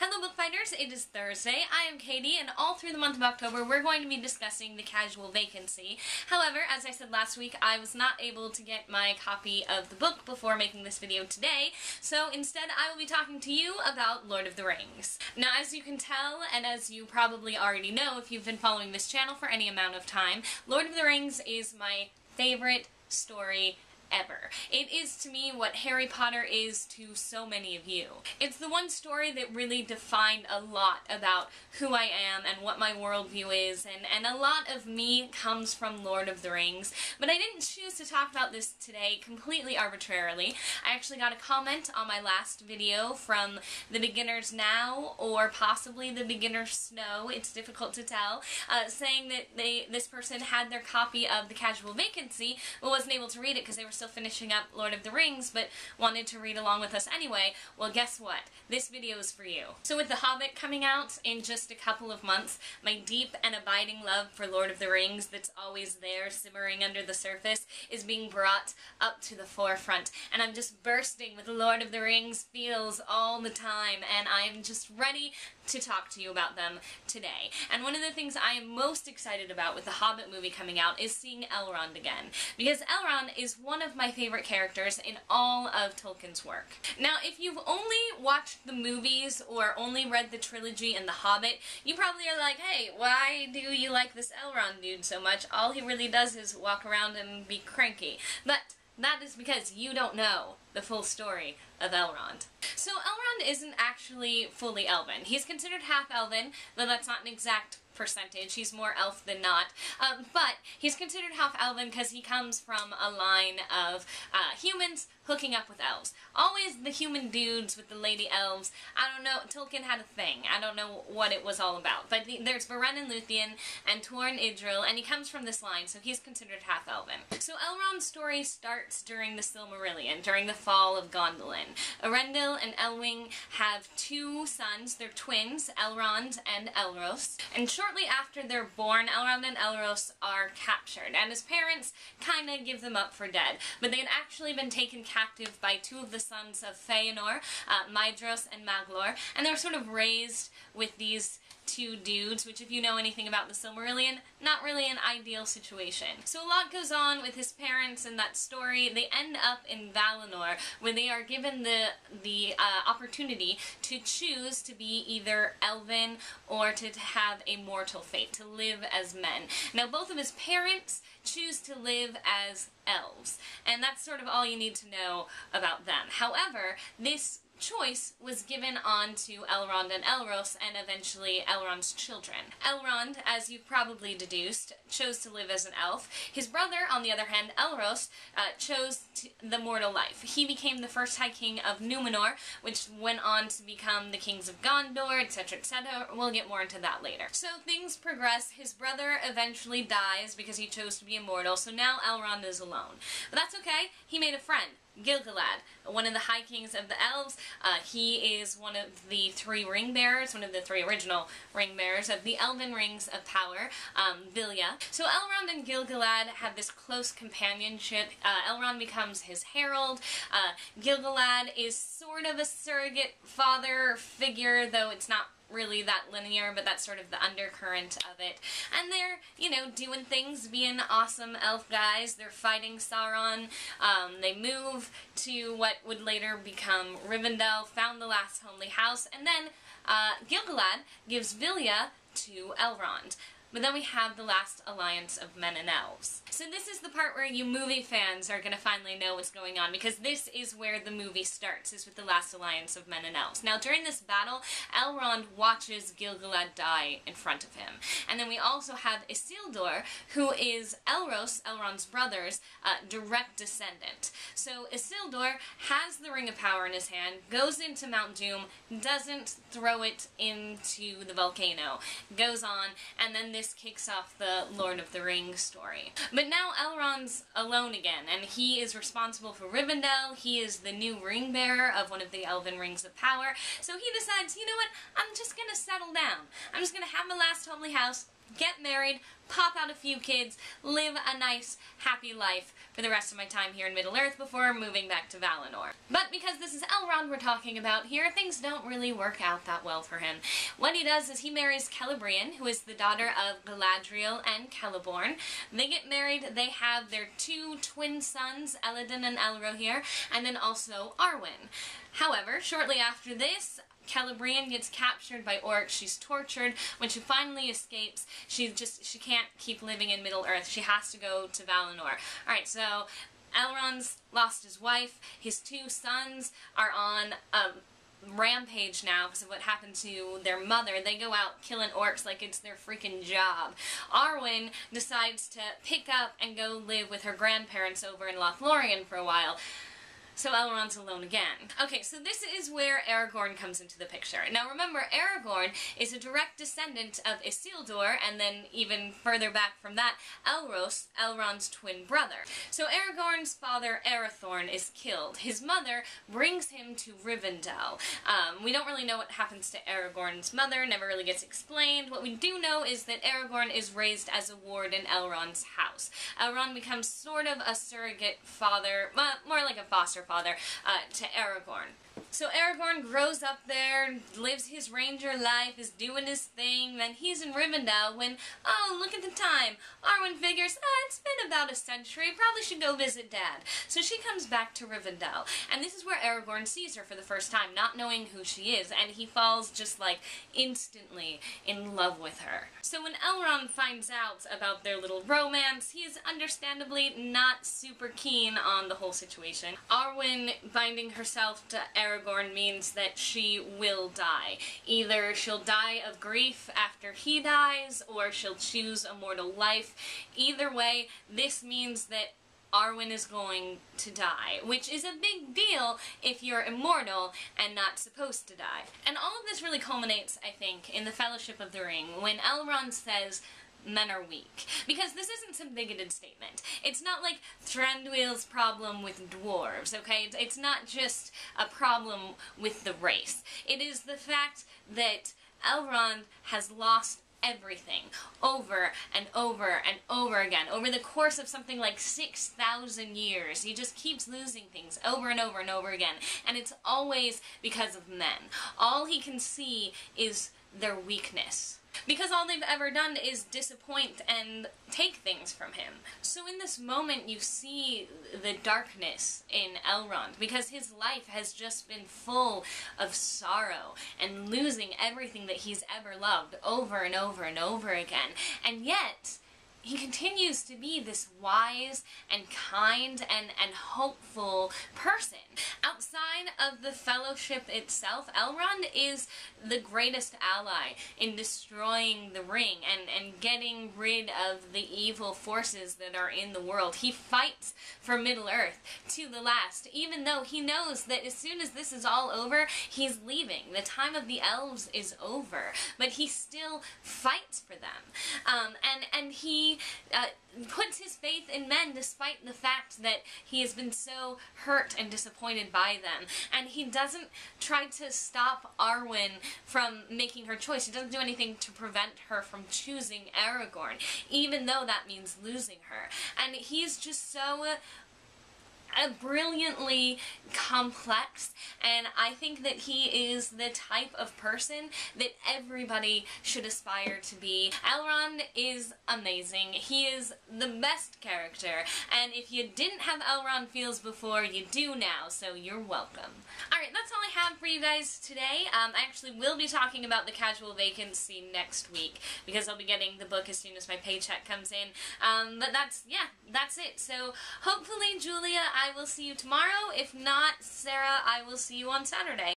Hello Bookfighters, it is Thursday. I am Katie, and all through the month of October we're going to be discussing the Casual Vacancy. However, as I said last week, I was not able to get my copy of the book before making this video today, so instead I will be talking to you about Lord of the Rings. Now, as you can tell, and as you probably already know if you've been following this channel for any amount of time, Lord of the Rings is my favorite story ever. It is to me what Harry Potter is to so many of you. It's the one story that really defined a lot about who I am and what my worldview is, and a lot of me comes from Lord of the Rings. But I didn't choose to talk about this today completely arbitrarily. I actually got a comment on my last video from the Beginners Now, or possibly the Beginners Snow, it's difficult to tell, saying that this person had their copy of the Casual Vacancy but wasn't able to read it because they were still finishing up Lord of the Rings but wanted to read along with us anyway. Well, guess what? This video is for you. So with The Hobbit coming out in just a couple of months, my deep and abiding love for Lord of the Rings that's always there simmering under the surface is being brought up to the forefront, and I'm just bursting with Lord of the Rings feels all the time, and I'm just ready to talk to you about them today. And one of the things I am most excited about with the Hobbit movie coming out is seeing Elrond again, because Elrond is one of my favorite characters in all of Tolkien's work. Now, if you've only watched the movies or only read the trilogy and The Hobbit, you probably are like, hey, why do you like this Elrond dude so much? All he really does is walk around and be cranky. But that is because you don't know the full story of Elrond. So Elrond isn't actually fully elven. He's considered half-elven, though that's not an exact percentage. He's more elf than not. But he's considered half-elven because he comes from a line of humans hooking up with elves. Always the human dudes with the lady elves. I don't know, Tolkien had a thing. I don't know what it was all about. But there's Beren and Luthien and Turin Idril, and he comes from this line, so he's considered half-elven. So Elrond's story starts during the Silmarillion, during the fall of Gondolin. Arendil and Elwing have two sons. They're twins, Elrond and Elros. And shortly after they're born, Elrond and Elros are captured, and his parents kinda give them up for dead. But they had actually been taken captive by two of the sons of Feanor, Maedhros and Maglor, and they were sort of raised with these two dudes, which if you know anything about the Silmarillion, not really an ideal situation. So a lot goes on with his parents in that story. They end up in Valinor, where they are given the opportunity to choose to be either elven or to have a mortal fate, to live as men. Now, both of his parents choose to live as elves, and that's sort of all you need to know about them. However, this choice was given on to Elrond and Elros, and eventually Elrond's children. Elrond, as you've probably deduced, chose to live as an elf. His brother, on the other hand, Elros, chose the mortal life. He became the first High King of Numenor, which went on to become the kings of Gondor, etc., etc. We'll get more into that later. So things progress. His brother eventually dies because he chose to be immortal, so now Elrond is alone. But that's okay. He made a friend, Gil-galad, one of the High Kings of the Elves. He is one of the three ring bearers, one of the three original ring bearers of the Elven Rings of Power, Vilya. So Elrond and Gil-galad have this close companionship. Elrond becomes his herald. Gil-galad is sort of a surrogate father figure, though it's not really that linear, but that's sort of the undercurrent of it. And they're, you know, doing things, being awesome elf guys. They're fighting Sauron. They move to what would later become Rivendell, found the last homely house, and then Gil-galad gives Vilya to Elrond. But then we have the last alliance of men and elves. So this is the part where you movie fans are going to finally know what's going on, because this is where the movie starts, is with the last alliance of men and elves. Now, during this battle, Elrond watches Gil-galad die in front of him. And then we also have Isildur, who is Elros, Elrond's brother's, direct descendant. So Isildur has the Ring of Power in his hand, goes into Mount Doom, doesn't throw it into the volcano, goes on, and then this kicks off the Lord of the Rings story. But now Elrond's alone again, and he is responsible for Rivendell. He is the new ring bearer of one of the Elven Rings of Power, so he decides, you know what, I'm just gonna settle down. I'm just gonna have my last homely house, get married, pop out a few kids, live a nice, happy life for the rest of my time here in Middle-earth before moving back to Valinor. But because this is Elrond we're talking about here, things don't really work out that well for him. What he does is he marries Celebrian, who is the daughter of Galadriel and Celeborn. They get married, they have their 2 twin sons, Elladan and Elrohir, and then also Arwen. However, shortly after this, Celebrian gets captured by orcs, she's tortured. When she finally escapes, she can't keep living in Middle-earth. She has to go to Valinor. Alright, so Elrond's lost his wife, his 2 sons are on a rampage now because of what happened to their mother. They go out killing orcs like it's their freaking job. Arwen decides to pick up and go live with her grandparents over in Lothlorien for a while. So Elrond's alone again. Okay, so this is where Aragorn comes into the picture. Now remember, Aragorn is a direct descendant of Isildur, and then even further back from that, Elros, Elrond's twin brother. So Aragorn's father, Arathorn, is killed. His mother brings him to Rivendell. We don't really know what happens to Aragorn's mother, never really gets explained. What we do know is that Aragorn is raised as a ward in Elrond's house. Elrond becomes sort of a surrogate father, more like a foster father, to Aragorn. So Aragorn grows up there, lives his ranger life, is doing his thing, then he's in Rivendell when, oh, look at the time. Arwen figures, it's been about a century, probably should go visit Dad. So she comes back to Rivendell, and this is where Aragorn sees her for the first time, not knowing who she is, and he falls just like instantly in love with her. So when Elrond finds out about their little romance, he is understandably not super keen on the whole situation. Arwen binding herself to Aragorn means that she will die. Either she'll die of grief after he dies, or she'll choose a mortal life. Either way, this means that Arwen is going to die, which is a big deal if you're immortal and not supposed to die. And all of this really culminates, I think, in the Fellowship of the Ring, when Elrond says, men are weak. Because this isn't some bigoted statement. It's not like Thranduil's problem with dwarves, okay? It's not just a problem with the race. It is the fact that Elrond has lost everything over and over and over again. Over the course of something like 6,000 years, he just keeps losing things over and over and over again. And it's always because of men. All he can see is their weakness. Because all they've ever done is disappoint and take things from him. So in this moment you see the darkness in Elrond, because his life has just been full of sorrow and losing everything that he's ever loved over and over and over again. And yet, he continues to be this wise and kind and hopeful person. Outside of the Fellowship itself, Elrond is the greatest ally in destroying the ring and getting rid of the evil forces that are in the world. He fights for Middle-earth to the last, even though he knows that as soon as this is all over, he's leaving. The time of the elves is over, but he still fights for them. And he puts his faith in men despite the fact that he has been so hurt and disappointed by them. And he doesn't try to stop Arwen from making her choice. He doesn't do anything to prevent her from choosing Aragorn, even though that means losing her. And he's just so brilliantly complex, and I think that he is the type of person that everybody should aspire to be. Elrond is amazing. He is the best character, and if you didn't have Elrond feels before, you do now, so you're welcome. Alright, that's all I have for you guys today. I actually will be talking about the Casual Vacancy next week, because I'll be getting the book as soon as my paycheck comes in. But that's it. So hopefully, Julia, I will see you tomorrow. If not, Sarah, I will see you on Saturday.